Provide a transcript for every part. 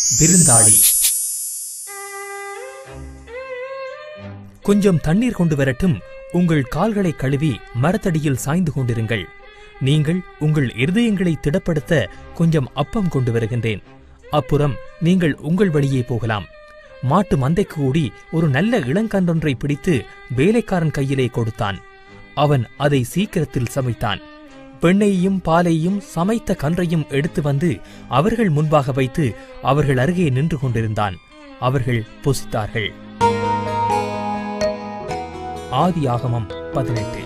விருந்தாளி. கொஞ்சம் தண்ணீர் கொண்டு வரட்டும். உங்கள் கால்களை கழுவி மரத்தடியில் சாய்ந்து கொண்டிருங்கள். நீங்கள் உங்கள் இருதயங்களை திடப்படுத்த கொஞ்சம் அப்பம் கொண்டு வருகின்றேன். அப்புறம் நீங்கள் உங்கள் வழியே போகலாம். மாட்டு மந்தைக்கு ஓடி ஒரு நல்ல இளங்கன்றொன்றை பிடித்து வேலைக்காரன் கையிலே கொடுத்தான். அவன் அதை சீக்கிரத்தில் சமைத்தான். பெண்ணையும் பாலையும் சமைத்த கன்றையும் எடுத்து வந்து அவர்கள் முன்பாக வைத்து அவர்கள் அருகே நின்று கொண்டிருந்தான். அவர்கள் புசித்தார்கள். ஆதியாகமம் 18.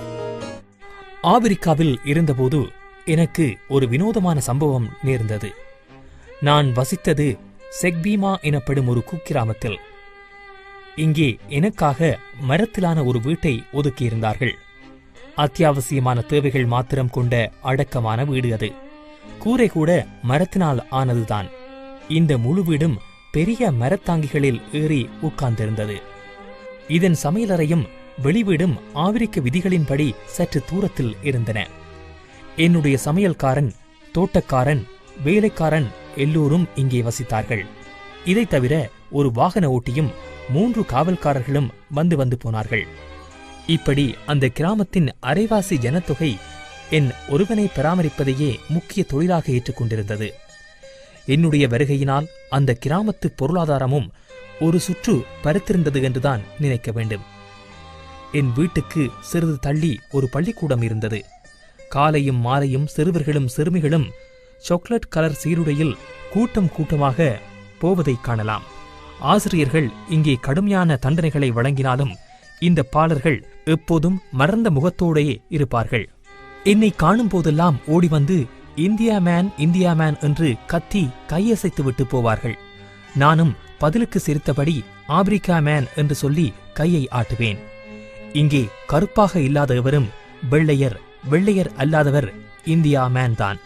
ஆபிரிக்காவில் இருந்தபோது எனக்கு ஒரு வினோதமான சம்பவம் நேர்ந்தது. நான் வசித்தது செக்பீமா எனப்படும் ஒரு குக்கிராமத்தில். இங்கே எனக்காக மரத்திலான ஒரு வீட்டை ஒதுக்கியிருந்தார்கள். அத்தியாவசியமான தேவைகள் மாத்திரம் கொண்ட அடக்கமான வீடு அது. கூரை கூட மரத்தினால் ஆனதுதான். இந்த முழு வீடும் பெரிய மரத்தாங்கிகளில் ஏறி உட்கார்ந்திருந்தது. இதன் சமையலறையும் வெளிவீடும் ஆபிரிக்க விதிகளின்படி சற்று தூரத்தில் இருந்தன. என்னுடைய சமையல்காரன், தோட்டக்காரன், வேலைக்காரன் எல்லோரும் இங்கே வசித்தார்கள். இதைத் தவிர ஒரு வாகன ஓட்டியும் 3 காவல்காரர்களும் வந்து போனார்கள். இப்படி அந்த கிராமத்தின் அரைவாசி ஜனத்தொகை என் ஒருவனை பராமரிப்பதையே முக்கிய தொழிலாக ஏற்றுக்கொண்டிருந்தது. என்னுடைய வருகையினால் அந்த கிராமத்து பொருளாதாரமும் ஒரு சுற்று பருத்திருந்தது என்றுதான் நினைக்க வேண்டும். என் வீட்டுக்கு சிறிது தள்ளி ஒரு பள்ளிக்கூடம் இருந்தது. காலையும் மாலையும் சிறுவர்களும் சிறுமிகளும் சாக்லேட் கலர் சீருடையில் கூட்டமாக போவதை காணலாம். ஆசிரியர்கள் இங்கே கடுமையான தண்டனைகளை வழங்கினாலும் இந்த பாலர்கள் எப்போதும் மறந்த முகத்தோடையே இருப்பார்கள். என்னை காணும் போதெல்லாம் ஓடி வந்து இந்தியா மேன் என்று கத்தி கையசைத்து விட்டு போவார்கள். நானும் பதிலுக்கு சிரித்தபடி ஆப்பிரிக்கா மேன் என்று சொல்லி கையை ஆட்டுவேன். இங்கே கருப்பாக இல்லாத எவரும் வெள்ளையர் அல்லாதவர் இந்தியா மேன் தான்.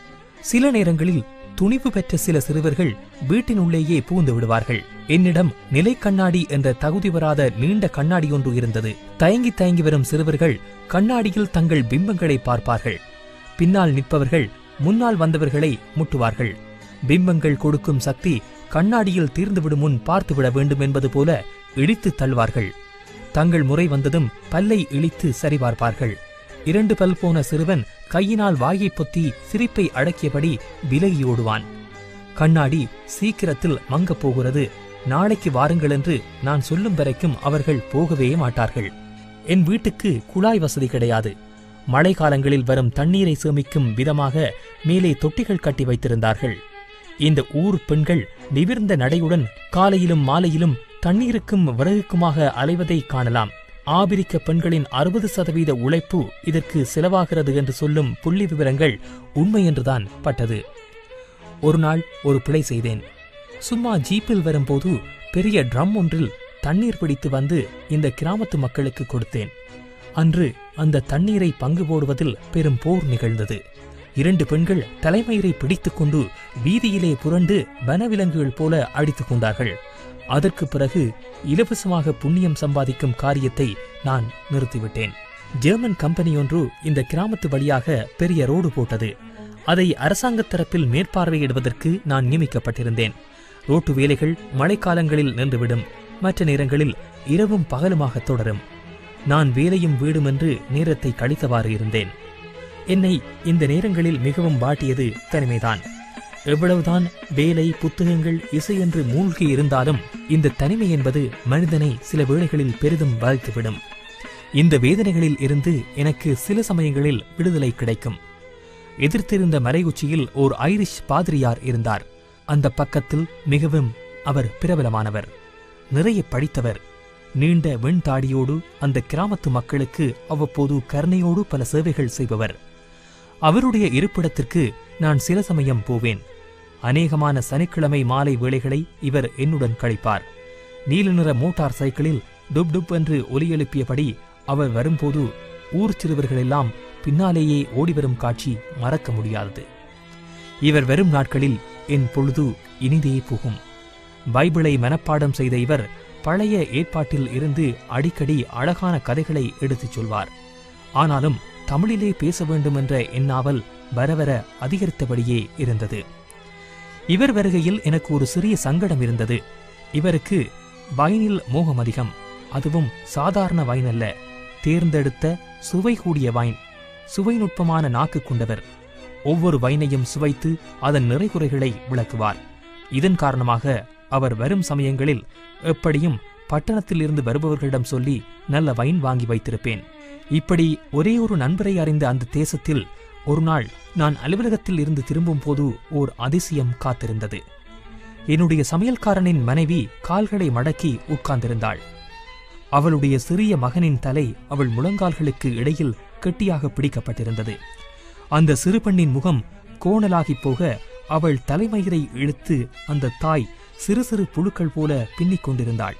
சில நேரங்களில் துணிவு பெற்ற சில சிறுவர்கள் வீட்டினுள்ளேயே புகுந்து விடுவார்கள். என்னிடம் நிலை கண்ணாடி என்ற தகுதி வராத நீண்ட கண்ணாடி ஒன்று இருந்தது. தயங்கி வரும் சிறுவர்கள் கண்ணாடியில் தங்கள் பிம்பங்களை பார்ப்பார்கள். பின்னால் நிற்பவர்கள் முன்னால் வந்தவர்களை முட்டுவார்கள். பிம்பங்கள் கொடுக்கும் சக்தி கண்ணாடியில் தீர்ந்துவிடும் முன் பார்த்துவிட வேண்டும் என்பது போல இடித்து தள்ளுவார்கள். தங்கள் முறை வந்ததும் பல்லை இழித்து சரிபார்ப்பார்கள். 2 பல் போன சிறுவன் கையினால் வாயை பொத்தி சிரிப்பை அடக்கியபடி விலகி ஓடுவான். கண்ணாடி சீக்கிரத்தில் மங்கப் போகிறது, நாளைக்கு வாருங்கள் என்று நான் சொல்லும் வரைக்கும் அவர்கள் போகவே மாட்டார்கள். என் வீட்டுக்கு குழாய் வசதி கிடையாது. மழை காலங்களில் வரும் தண்ணீரை சேமிக்கும் விதமாக மேலே தொட்டிகள் கட்டி வைத்திருந்தார்கள். இந்த ஊர் பெண்கள் நிமிர்ந்த நடையுடன் காலையிலும் மாலையிலும் தண்ணீருக்கும் விறகுக்குமாக அலைவதை காணலாம். ஆபிரிக்க பெண்களின் 60% உழைப்பு இதற்கு செலவாகிறது என்று சொல்லும் புள்ளி விவரங்கள் உண்மை என்றுதான் பட்டது. ஒரு நாள் ஒரு பிழை செய்தேன். சும்மா ஜீப்பில் வரும்போது பெரிய ட்ரம் ஒன்றில் தண்ணீர் பிடித்து வந்து இந்த கிராமத்து மக்களுக்கு கொடுத்தேன். அன்று அந்த தண்ணீரை பங்கு போடுவதில் பெரும் போர் நிகழ்ந்தது. 2 பெண்கள் தலைமயிரை பிடித்துக் கொண்டு வீதியிலே புரண்டு வனவிலங்குகள் போல அடித்துக் கொண்டார்கள். அதற்கு பிறகு இலவசமாக புண்ணியம் சம்பாதிக்கும் காரியத்தை நான் நிறுத்திவிட்டேன். ஜெர்மன் கம்பெனி ஒன்று இந்த கிராமத்து வழியாக பெரிய ரோடு போட்டது. அதை அரசாங்க தரப்பில் மேற்பார்வையிடுவதற்கு நான் நியமிக்கப்பட்டிருந்தேன். ரோட்டு வேலைகள் மழைக்காலங்களில் நின்றுவிடும். மற்ற நேரங்களில் இரவும் பகலுமாக தொடரும். நான் வேலையும் வீடும் என்று நேரத்தை கழித்தவாறு இருந்தேன். என்னை இந்த நேரங்களில் மிகவும் வாட்டியது தனிமைதான். எவ்வளவுதான் வேலை, புத்தகங்கள், இசை என்று மூழ்கி இருந்தாலும் இந்த தனிமை என்பது மனிதனை சில வேளைகளில் பெரிதும் பாதித்துவிடும். இந்த வேதனைகளில் இருந்து எனக்கு சில சமயங்களில் விடுதலை கிடைக்கும். எதிர்த்திருந்த மலை உச்சியில் ஓர் ஐரிஷ் பாதிரியார் இருந்தார். அந்த பக்கத்தில் மிகவும் அவர் பிரபலமானவர், நிறைய படித்தவர், நீண்ட வெண்தாடியோடு அந்த கிராமத்து மக்களுக்கு அவ்வப்போது கருணையோடு பல சேவைகள் செய்பவர். அவருடைய இருப்பிடத்திற்கு நான் சில சமயம் போவேன். அநேகமான சனிக்கிழமை மாலை வேளைகளை இவர் என்னுடன் கழிப்பார். நீல நிற மோட்டார் சைக்கிளில் டுப் டுப் என்று ஒலி எழுப்பியபடி அவர் வரும்போது ஊர் சிறுவர்களெல்லாம் பின்னாலேயே ஓடிவரும் காட்சி மறக்க முடியாதது. இவர் வரும் நாட்களில் என் பொழுது இனிதே போகும். பைபிளை மனப்பாடம் செய்த இவர் பழைய ஏற்பாட்டில் இருந்து அடிக்கடி அழகான கதைகளை எடுத்துச் சொல்வார். ஆனாலும் தமிழிலே பேச வேண்டும் என்ற எண்ணாவல் வரவர அதிகரித்தபடியே இருந்தது. இவர் வருகையில் எனக்கு ஒரு சிறிய சங்கடம் இருந்தது. இவருக்கு வைனில் மோகம் அதிகம். அதுவும் சாதாரண வைன் அல்ல, தேர்ந்தெடுத்த சுவை கூடிய வைன். சுவை நுட்பமான நாக்கு கொண்டவர். ஒவ்வொரு வைனையும் சுவைத்து அதன் நிறைகுறைகளை விளக்குவார். இதன் காரணமாக அவர் வரும் சமயங்களில் எப்படியும் பட்டணத்தில் இருந்து வருபவர்களிடம் சொல்லி நல்ல வைன் வாங்கி வைத்திருப்பேன். இப்படி ஒரே ஒரு நண்பரை அறிந்த அந்த தேசத்தில் ஒரு நாள் நான் அலுவலகத்தில் இருந்து திரும்பும் போது ஓர் அதிசயம் காத்திருந்தது. என்னுடைய சமையல்காரனின் மனைவி கால்களை மடக்கி உட்கார்ந்திருந்தாள். அவளுடைய சிறிய மகனின் தலை அவள் முழங்கால்களுக்கு இடையில் கெட்டியாக பிடிக்கப்பட்டிருந்தது. அந்த சிறு பெண்ணின் முகம் கோணலாகி போக அவள் தலைமயிரை இழுத்து அந்த தாய் சிறு சிறு புழுக்கள் போல பின்னிக் கொண்டிருந்தாள்.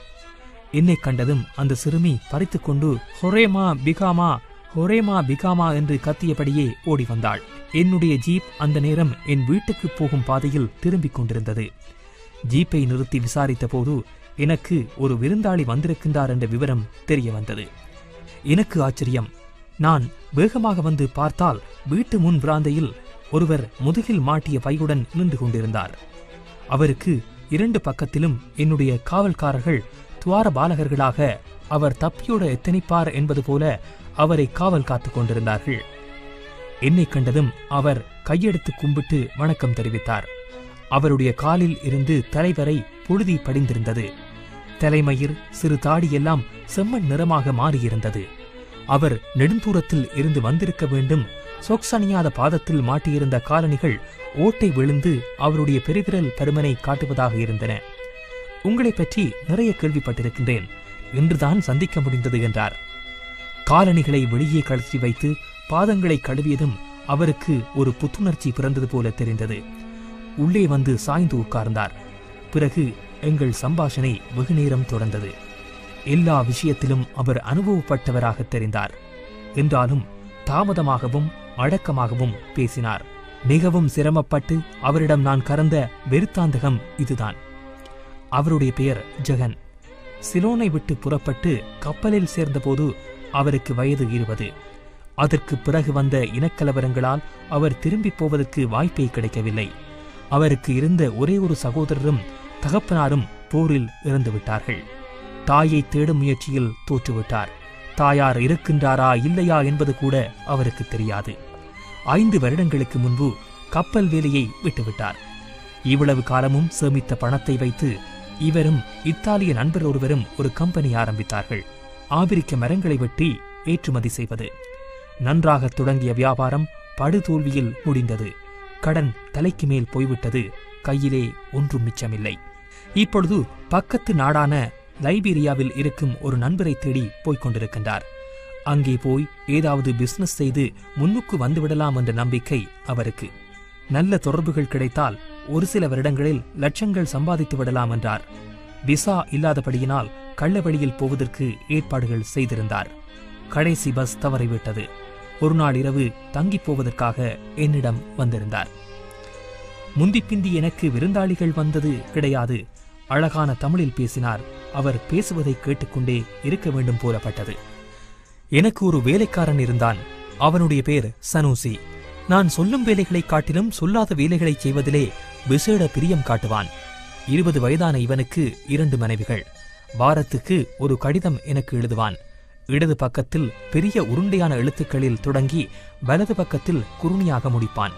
என்னை கண்டதும் அந்த சிறுமி பறித்துக்கொண்டு ஹொரேமா பிகாமா, ஹொரேமா பிகாமா என்று கத்தியபடியே ஓடி வந்தாள். என்னுடைய ஜீப் அந்த நேரம் என் வீட்டுக்கு போகும் பாதையில் திரும்பிக் கொண்டிருந்தது. ஜீப்பை நிறுத்தி விசாரித்த போது எனக்கு ஒரு விருந்தாளி வந்திருக்கின்றார் என்ற விவரம் தெரிய வந்தது. எனக்கு ஆச்சரியம். நான் வேகமாக வந்து பார்த்தால் வீட்டு முன் பிராந்தையில் ஒருவர் முதுகில் மாட்டிய பையுடன் நின்று கொண்டிருந்தார். அவருக்கு 2 பக்கத்திலும் என்னுடைய காவல்காரர்கள் துவார பாலகர்களாக அவர் தப்பியோட எத்தனிப்பார் என்பது போல அவரை காவல் காத்துக் கொண்டிருந்தார்கள். என்னை கண்டதும் அவர் கையெடுத்து கும்பிட்டு வணக்கம் தெரிவித்தார். அவருடைய காலில் இருந்து தலைவரை புழுதி படிந்திருந்தது. தலைமயிர், சிறு தாடியெல்லாம் செம்மண் நிறமாக மாறியிருந்தது. அவர் நெடுந்தூரத்தில் இருந்து வந்திருக்க வேண்டும். சொக்சணியாத பாதத்தில் மாட்டியிருந்த காலணிகள் ஓட்டை விழுந்து அவருடைய பெருவிரல் பருமனை காட்டுவதாக இருந்தன. உங்களை பற்றி நிறைய கேள்விப்பட்டிருக்கின்றேன், இன்றுதான் சந்திக்க முடிந்தது என்றார். காலணிகளை வெளியே கழற்றி வைத்து பாதங்களை கழுவியதும் அவருக்கு ஒரு புத்துணர்ச்சி பிறந்தது போல தெரிந்தது. உள்ளே வந்து சாய்ந்து உட்கார்ந்தார். பிறகு எங்கள் சம்பாஷணை வெகுநேரம் தொடர்ந்தது. எல்லா விஷயத்திலும் அவர் அனுபவப்பட்டவராக தெரிந்தார். என்றாலும் தாமதமாகவும் அடக்கமாகவும் பேசினார். மிகவும் சிரமப்பட்டு அவரிடம் நான் கறந்த வெறுத்தாந்தகம் இதுதான். அவருடைய பெயர் ஜெகன். சிலோனை விட்டு புறப்பட்டு கப்பலில் சேர்ந்தபோது அவருக்கு வயது 20. அதற்கு பிறகு வந்த இனக்கலவரங்களால் அவர் திரும்பி போவதற்கு வாய்ப்பே கிடைக்கவில்லை. அவருக்கு இருந்த ஒரே ஒரு சகோதரரும் தகப்பனாரும் போரில் இறந்துவிட்டார்கள். தாயை தேடும் முயற்சியில் தோற்றுவிட்டார். தாயார் இருக்கின்றாரா இல்லையா என்பது கூட அவருக்கு தெரியாது. 5 வருடங்களுக்கு முன்பு கப்பல் வேலையை விட்டுவிட்டார். இவ்வளவு காலமும் சேமித்த பணத்தை வைத்து இவரும் இத்தாலிய நண்பர் ஒருவரும் ஒரு கம்பெனி ஆரம்பித்தார்கள். ஆபிரிக்க மரங்களை வெட்டி ஏற்றுமதி செய்வது. நன்றாக தொடங்கிய வியாபாரம் படுதோல்வியில் முடிந்தது. கடன் தலைக்கு மேல் போய்விட்டது. கையிலே ஒன்றும் மிச்சமில்லை. இப்பொழுது பக்கத்து நாடான லைபீரியாவில் இருக்கும் ஒரு நண்பரை தேடி போய்கொண்டிருக்கின்றார். அங்கே போய் ஏதாவது பிசினஸ் செய்து முன்னுக்கு வந்துவிடலாம் என்ற நம்பிக்கை அவருக்கு. நல்ல தொடர்புகள் கிடைத்தால் ஒரு சில வருடங்களில் லட்சங்கள் சம்பாதித்து விடலாம் என்றார். விசா இல்லாதபடியினால் கள்ள வழியில் போவதற்கு ஏற்பாடுகள் செய்திருந்தார். கடைசி பஸ் தவறிவிட்டது. ஒரு நாள் இரவு தங்கிப் போவதற்காக என்னிடம் வந்திருந்தார். முந்திப்பிந்தி எனக்கு விருந்தாளிகள் வந்தது கிடையாது. அழகான தமிழில் பேசினார். அவர் பேசுவதை கேட்டுக்கொண்டே இருக்க வேண்டும் போலப்பட்டது. எனக்கு ஒரு வேலைக்காரன் இருந்தான். அவனுடைய பேர் சனூசி. நான் சொல்லும் வேலைகளை காட்டிலும் சொல்லாத வேலைகளை செய்வதிலே விசேட பிரியம் காட்டுவான். 20 வயதான இவனுக்கு 2 மனைவிகள். வாரத்துக்கு ஒரு கடிதம் எனக்கு எழுதுவான். இடது பக்கத்தில் பெரிய உருண்டையான எழுத்துக்களில் தொடங்கி வலது பக்கத்தில் குறுணியாக முடிப்பான்.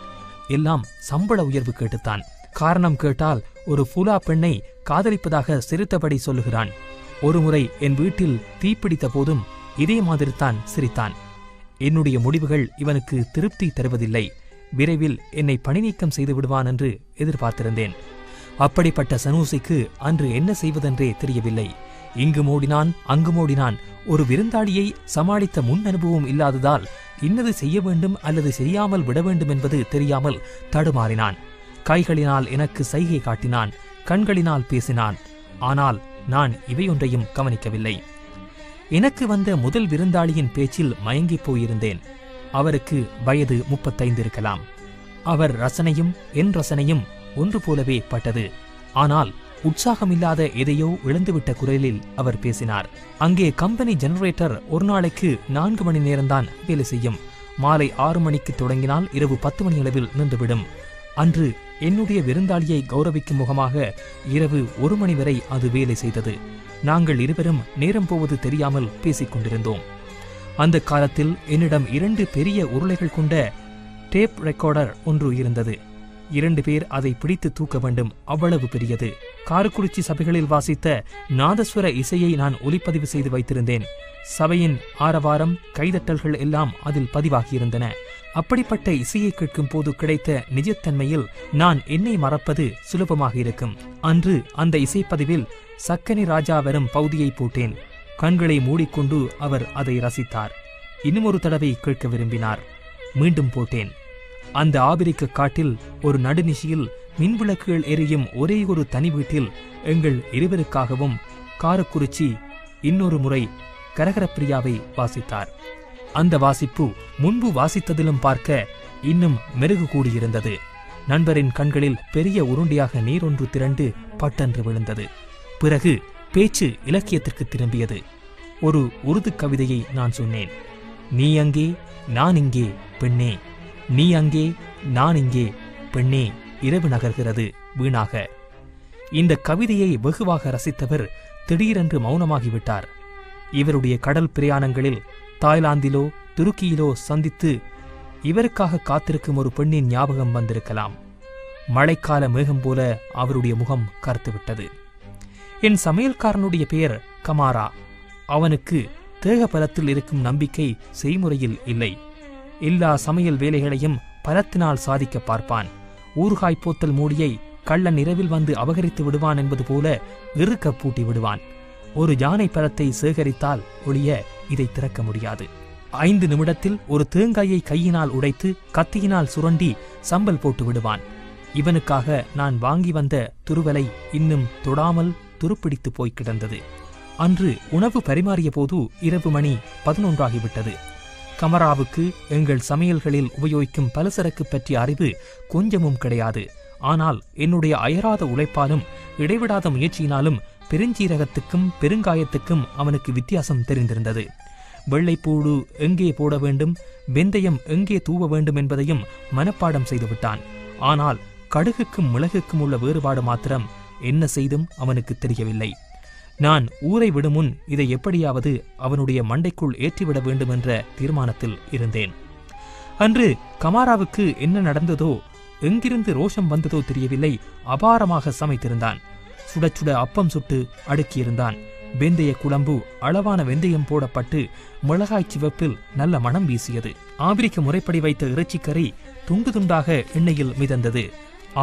எல்லாம் சம்பள உயர்வு கேட்டுத்தான். காரணம் கேட்டால் ஒரு ஃபுலா பெண்ணை காதலிப்பதாக சிரித்தபடி சொல்லுகிறான். ஒருமுறை என் வீட்டில் தீப்பிடித்த போதும் இதே மாதிரித்தான் சிரித்தான். என்னுடைய முடிவுகள் இவனுக்கு திருப்தி தருவதில்லை. விரைவில் என்னை பணிநீக்கம் செய்து விடுவான் என்று எதிர்பார்த்திருந்தேன். அப்படிப்பட்ட சனூசிக்கு அன்று என்ன செய்வதென்றே தெரியவில்லை. இங்கு மோடினான், அங்கு மோடினான். ஒரு விருந்தாளியை சமாளித்த முன் அனுபவம் இல்லாததால் இன்னது செய்ய வேண்டும் அல்லது செய்யாமல் விட வேண்டும் என்பது தெரியாமல் தடுமாறினான். கைகளினால் எனக்கு சைகை காட்டினான், கண்களினால் பேசினான். ஆனால் நான் இவையொன்றையும் கவனிக்கவில்லை. எனக்கு வந்த முதல் விருந்தாளியின் பேச்சில் மயங்கிப் போயிருந்தேன். அவருக்கு வயது 35 இருக்கலாம். அவர் ரசனையும் என் ரசனையும் ஒன்று போலவே பட்டது. ஆனால் உற்சாகமில்லாத எதையோ இழந்துவிட்ட குரலில் அவர் பேசினார். அங்கே கம்பெனி ஜெனரேட்டர் ஒரு நாளைக்கு 4 மணி நேரம்தான் வேலை செய்யும். மாலை 6 மணிக்கு தொடங்கினால் இரவு 10 மணி அளவில் நின்றுவிடும். அன்று என்னுடைய விருந்தாளியை கௌரவிக்கும் முகமாக இரவு 1 மணி வரை அது வேலை செய்தது. நாங்கள் இருவரும் நேரம் போவது தெரியாமல் பேசிக் கொண்டிருந்தோம். அந்த காலத்தில் என்னிடம் 2 பெரிய உருளைகள் கொண்ட டேப் ரெக்கார்டர் ஒன்று இருந்தது. 2 பேர் அதை பிடித்து தூக்க வேண்டும், அவ்வளவு பெரியது. காரக்குறிச்சி சபைகளில் வாசித்த நாதஸ்வர இசையை நான் ஒலிப்பதிவு செய்து வைத்திருந்தேன். சபையின் ஆரவாரம், கைதட்டல்கள் எல்லாம் அதில் பதிவாகியிருந்தன. அப்படிப்பட்ட இசையை கேட்கும் போது கிடைத்த நிஜத்தன்மையில் நான் என்னை மறப்பது சுலபமாக இருக்கும். அன்று அந்த இசைப்பதிவில் சக்கனி ராஜா வரும் பகுதியை போட்டேன். கண்களை மூடிக்கொண்டு அவர் அதை ரசித்தார். இன்னும் ஒரு தடவை கேட்க விரும்பினார். மீண்டும் போட்டேன். அந்த ஆபிரிக்க காட்டில் ஒரு நடுநிசியில் மின்விளக்குகள் எரியும் ஒரே ஒரு தனி வீட்டில் எங்கள் இருவருக்காகவும் காரக்குறிச்சி இன்னொரு முறை கரகரப்பிரியாவை வாசித்தார். அந்த வாசிப்பு முன்பு வாசித்ததிலும் பார்க்க இன்னும் மெருகு கூடியிருந்தது. நண்பரின் கண்களில் பெரிய உருண்டையாக நீரொன்று திரண்டு பட்டென்று விழுந்தது. பிறகு பேச்சு இலக்கியத்திற்கு திரும்பியது. ஒரு உருது கவிதையை நான் சொன்னேன். நீ அங்கே நான் இங்கே பெண்ணே, நீ அங்கே நான் இங்கே பெண்ணே, இரவு நகர்கிறது வீணாக. இந்த கவிதையை வெகுவாக ரசித்தவர் திடீரென்று மௌனமாகிவிட்டார். இவருடைய கடல் பிரயாணங்களில் தாய்லாந்திலோ துருக்கியிலோ சந்தித்து இவருக்காக காத்திருக்கும் ஒரு பெண்ணின் ஞாபகம் வந்திருக்கலாம். மழைக்கால மேகம் போல அவருடைய முகம் கருத்துவிட்டது. என் சமையல்காரனுடைய பெயர் கமாரா. அவனுக்கு தேக பலத்தில் இருக்கும் நம்பிக்கை செய்முறையில் இல்லை. எல்லா சமையல் வேலைகளையும் பலத்தினால் சாதிக்க பார்ப்பான். ஊறுகாய் போத்தல் மூடியை கள்ளன் இரவில் வந்து அபகரித்து விடுவான் என்பது போல இறுக்க பூட்டி விடுவான். ஒரு யானை பழத்தை சேகரித்தால் ஒழிய இதை திறக்க முடியாது. 5 நிமிடத்தில் ஒரு தேங்காயை கையினால் உடைத்து கத்தியினால் சுரண்டி சம்பல் போட்டு விடுவான். இவனுக்காக நான் வாங்கி வந்த துருவலை இன்னும் தொடாமல் துருப்பிடித்து போய் கிடந்தது. அன்று உணவு பரிமாறிய போது இரவு மணி 11 ஆகிவிட்டது. கமராவுக்கு எங்கள் சமையல்களில் உபயோகிக்கும் பலசரக்கு பற்றிய அறிவு கொஞ்சமும் கிடையாது. ஆனால் என்னுடைய அயராத உழைப்பாலும் இடைவிடாத முயற்சியினாலும் பெருஞ்சீரகத்துக்கும் பெருங்காயத்துக்கும் அவனுக்கு வித்தியாசம் தெரிந்திருந்தது. வெள்ளைப்பூடு எங்கே போட வேண்டும், வெந்தயம் எங்கே தூவ வேண்டும் என்பதையும் மனப்பாடம் செய்துவிட்டான். ஆனால் கடுகுக்கும் மிளகுக்கும் உள்ள வேறுபாடு மாத்திரம் என்ன செய்தும் அவனுக்கு தெரியவில்லை. நான் ஊரை விடும் முன் இதை எப்படியாவது அவனுடைய மண்டைக்குள் ஏற்றிவிட வேண்டும் என்ற தீர்மானத்தில் இருந்தேன். அன்று கமாராவுக்கு என்ன நடந்ததோ, எங்கிருந்து ரோஷம் வந்ததோ தெரியவில்லை. அபாரமாக சமைத்திருந்தான். சுட சுட அப்பம் சுட்டு அடுக்கியிருந்தான். வெந்தய குழம்பு அளவான வெந்தயம் போடப்பட்டு மிளகாய் சிவப்பில் நல்ல மனம் வீசியது. ஆபிரிக்க முறைப்படி வைத்த இறைச்சிக்கறி துண்டு துண்டாக எண்ணெயில் மிதந்தது.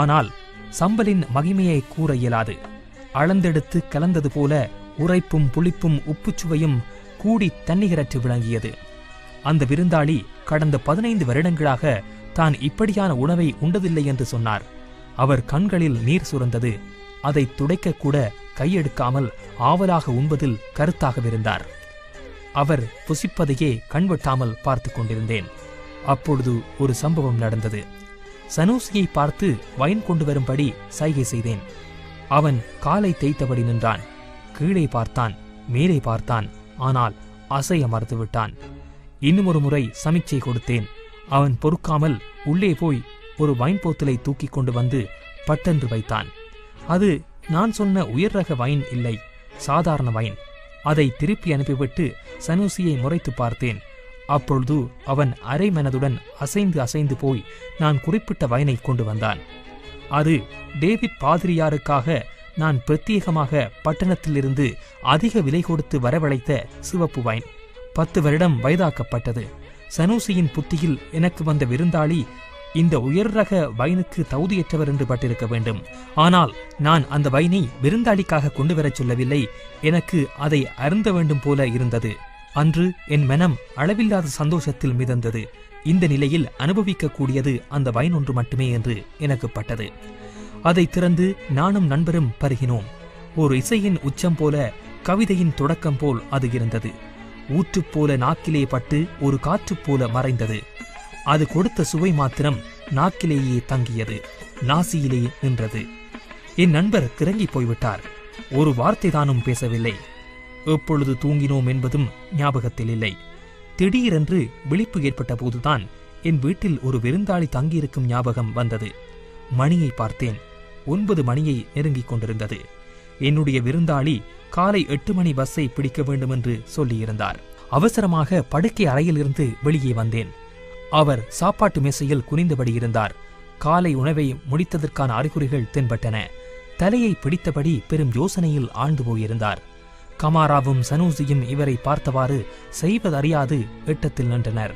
ஆனால் சம்பலின் மகிமையை கூற இயலாது. அளந்தெடுத்து கலந்தது போல உரைப்பும் புளிப்பும் உப்புச்சுவையும் கூடி தன்னிகரற்று விளங்கியது. அந்த விருந்தாளி கடந்த 15 வருடங்களாக தான் இப்படியான உணவை உண்டதில்லை என்று சொன்னார். அவர் கண்களில் நீர் சுரந்தது. அதை துடைக்க கூட கையெடுக்காமல் ஆவலாக உண்பதில் கருத்தாகவிருந்தார். அவர் புசிப்பதையே கண்வெட்டாமல் பார்த்து கொண்டிருந்தேன். அப்பொழுது ஒரு சம்பவம் நடந்தது. சனூசியை பார்த்து வைன் கொண்டு வரும்படி சைகை செய்தேன். அவன் காலை தேய்த்தபடி நின்றான். கீழே பார்த்தான், மேலே பார்த்தான். ஆனால் அசைய மறுத்துவிட்டான். இன்னும் ஒரு முறை சமிச்சை கொடுத்தேன். அவன் பொறுக்காமல் உள்ளே போய் ஒரு வைன் போத்தலை தூக்கி கொண்டு வந்து பட்டென்று வைத்தான். அது நான் சொன்ன உயர் ரக வைன் இல்லை, சாதாரண வைன். அதை திருப்பி அனுப்பிவிட்டு சனூசியை முறைத்து பார்த்தேன். அப்பொழுது அவன் அரை மனதுடன் அசைந்து அசைந்து போய் நான் குறிப்பிட்ட வைனை கொண்டு வந்தான். அது டேவிட் பாதிரியாருக்காக நான் பிரத்யேகமாக பட்டணத்திலிருந்து அதிக விலை கொடுத்து வரவழைத்த சிவப்பு வைன். 10 வருடம் வயதாக்கப்பட்டது. சனூசியின் புத்தியில் எனக்கு வந்த விருந்தாளி இந்த உயர் ரக வைனுக்கு தகுதியற்றவர் என்று பட்டிருக்க வேண்டும். ஆனால் நான் அந்த வைனை விருந்தாளிக்காக கொண்டு வரச் சொல்லவில்லை. எனக்கு அதை அருந்த வேண்டும் போல இருந்தது. அன்று என் மனம் அளவில்லாத சந்தோஷத்தில் மிதந்தது. இந்த நிலையில் அனுபவிக்கக்கூடியது அந்த வைன் ஒன்று மட்டுமே என்று எனக்கு பட்டது. அதை திறந்து நானும் நண்பரும் பருகினோம். ஒரு இசையின் உச்சம் போல, கவிதையின் தொடக்கம் போல் அது இருந்தது. ஊற்றுப்போல நாக்கிலே பட்டு ஒரு காற்று போல மறைந்தது. அது கொடுத்த சுவை மாத்திரம் நாக்கிலேயே தங்கியது, நாசியிலே நின்றது. என் நண்பர் கிறங்கி போய்விட்டார். ஒரு வார்த்தை தானும் பேசவில்லை. எப்பொழுது தூங்கினோம் என்பதும் ஞாபகத்தில் இல்லை. திடீரென்று விழிப்பு ஏற்பட்ட போதுதான் என் வீட்டில் ஒரு விருந்தாளி தங்கியிருக்கும் ஞாபகம் வந்தது. மணியை பார்த்தேன். 9 மணியை நெருங்கிக் கொண்டிருந்தது. என்னுடைய விருந்தாளி காலை 8 மணி பஸ்ஸை பிடிக்க வேண்டும் என்று சொல்லியிருந்தார். அவசரமாக படுக்கை அறையிலிருந்து வெளியே வந்தேன். அவர் சாப்பாட்டு மேசையில் குனிந்தபடி இருந்தார். காலை உணவை முடித்ததற்கான அறிகுறிகள் தென்பட்டன. தலையை பிடித்தபடி பெரும் யோசனையில் ஆழ்ந்து போயிருந்தார். கமாராவும் சனூசியும் இவரை பார்த்தவாறு செய்வதறியாது எட்டத்தில் நின்றனர்.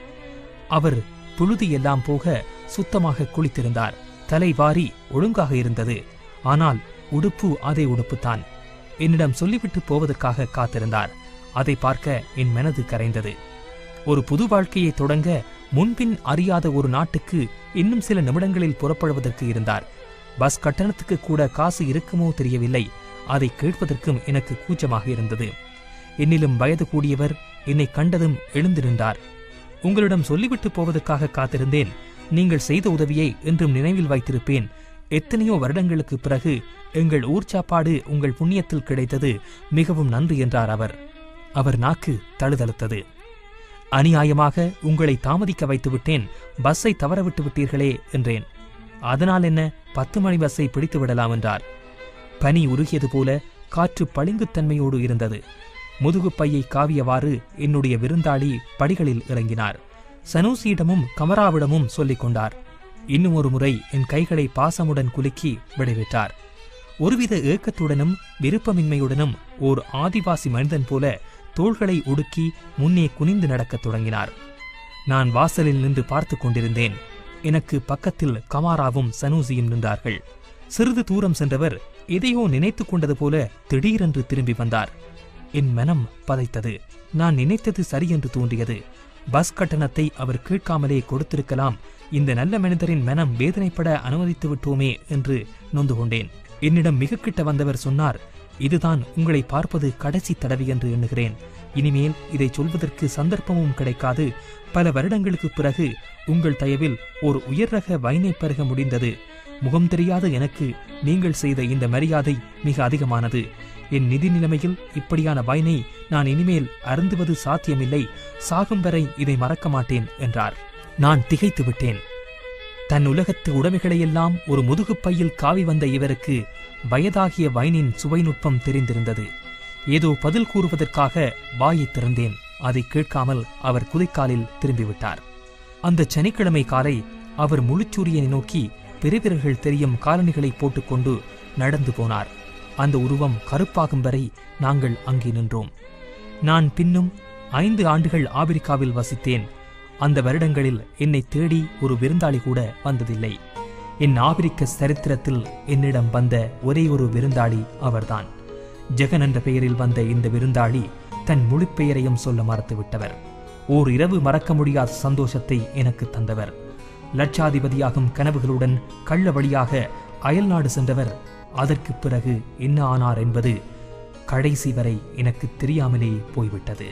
அவர் புழுதி எல்லாம் போக சுத்தமாக குளித்திருந்தார். தலை வாரி ஒழுங்காக இருந்தது. ஆனால் உடுப்பு அதே உடுப்புத்தான். என்னிடம் சொல்லிவிட்டு போவதற்காக காத்திருந்தார். அதை பார்க்க என் மனது கரைந்தது. ஒரு புது வாழ்க்கையை தொடங்க முன்பின் அறியாத ஒரு நாட்டுக்கு இன்னும் சில நிமிடங்களில் புறப்படுவதற்கு இருந்தார். பஸ் கட்டணத்துக்கு கூட காசு இருக்குமோ தெரியவில்லை. அதை கேட்பதற்கும் எனக்கு கூச்சமாக இருந்தது. என்னிலும் வயது கூடியவர் என்னை கண்டதும் எழுந்து நின்றார். உங்களிடம் சொல்லிவிட்டு போவதற்காக காத்திருந்தேன். நீங்கள் செய்த உதவியை என்றும் நினைவில் வைத்திருப்பேன். எத்தனையோ வருடங்களுக்கு பிறகு எங்கள் ஊர் சாப்பாடு உங்கள் புண்ணியத்தில் கிடைத்தது. மிகவும் நன்றி என்றார் அவர். அவர் நாக்கு தழுதழுத்தது. அநியாயமாக உங்களை தாமதிக்க வைத்துவிட்டேன். பஸ்ஸை தவறவிட்டு விட்டீர்களே என்றேன். அதனால் என்ன, 10 மணி பஸ்ஸை பிடித்து விடலாம் என்றார். பனி உருகியது போல காற்று பளிங்குத்தன்மையோடு இருந்தது. முதுகுப்பையை காவியவாறு என்னுடைய விருந்தாளி படிகளில் இறங்கினார். சனூசியிடமும் கமராவிடமும் சொல்லிக் கொண்டார். இன்னும் ஒரு முறை என் கைகளை பாசமுடன் குலுக்கி விடைவிட்டார். ஒருவித ஏக்கத்துடனும் விருப்பமின்மையுடனும் ஓர் ஆதிவாசி மனிதன் போல தோள்களை ஒடுக்கி முன்னே குனிந்து நடக்கத் தொடங்கினார். நான் வாசலில் நின்று பார்த்து கொண்டிருந்தேன். எனக்கு பக்கத்தில் கமாராவும் சனூசியும் நின்றார்கள். சிறிது தூரம் சென்றவர் எதையோ நினைத்து கொண்டது போல திடீரென்று திரும்பி வந்தார். என் மனம் பதைத்தது. நான் நினைத்தது சரியென்று தோன்றியது. பஸ் கட்டணத்தை அவர் கேட்காமலே கொடுத்திருக்கலாம். இந்த நல்ல மனிதரின் மனம் வேதனைப்பட அனுமதித்து விட்டோமே என்று நொந்து கொண்டேன். என்னிடம் மிக கிட்ட வந்தவர் சொன்னார், இதுதான் உங்களை பார்ப்பது கடைசி தடவை என்று எண்ணுகிறேன். இனிமேல் இதை சொல்வதற்கு சந்தர்ப்பமும் கிடைக்காது. பல வருடங்களுக்கு பிறகு உங்கள் தயவில் ஒரு உயர் ரக வைனை பருக முடிந்தது. முகம் தெரியாத எனக்கு நீங்கள் செய்த இந்த மரியாதை மிக அதிகமானது. என் நிதி நிலைமையில் இப்படியான வைனை நான் இனிமேல் அருந்துவது சாத்தியமில்லை. சாகும் வரை இதை மறக்க மாட்டேன் என்றார். நான் திகைத்து விட்டேன். தன் உலகத்து உடைமைகளையெல்லாம் ஒரு முதுகுப்பையில் காவி வந்த இவருக்கு வயதாகிய வைனின் சுவை நுட்பம் தெரிந்திருந்தது. ஏதோ பதில் கூறுவதற்காக வாயை திறந்தேன். அதை கேட்காமல் அவர் குதிக்காலில் திரும்பிவிட்டார். அந்த சனிக்கிழமை காலை அவர் முழுச்சூரியனை நோக்கி பெருவிரல்கள் தெரியும் காலணிகளை போட்டுக்கொண்டு நடந்து போனார். அந்த உருவம் கருப்பாகும் வரை நாங்கள் அங்கே நின்றோம். நான் பின்னும் 5 ஆண்டுகள் ஆப்பிரிக்காவில் வசித்தேன். அந்த வருடங்களில் என்னை தேடி ஒரு விருந்தாளி கூட வந்ததில்லை. என் ஆப்பிரிக்க சரித்திரத்தில் என்னிடம் வந்த ஒரே ஒரு விருந்தாளி அவர்தான். ஜெகன் என்ற பெயரில் வந்த இந்த விருந்தாளி தன் முழு பெயரையும் சொல்ல மறுத்துவிட்டவர். ஓர் இரவு மறக்க முடியாத சந்தோஷத்தை எனக்கு தந்தவர். லட்சாதிபதியாகும் கனவுகளுடன் கள்ள வழியாக அயல்நாடு சென்றவர். அதற்கு பிறகு என்ன ஆனார் என்பது கடைசி வரை எனக்கு தெரியாமலே போய்விட்டது.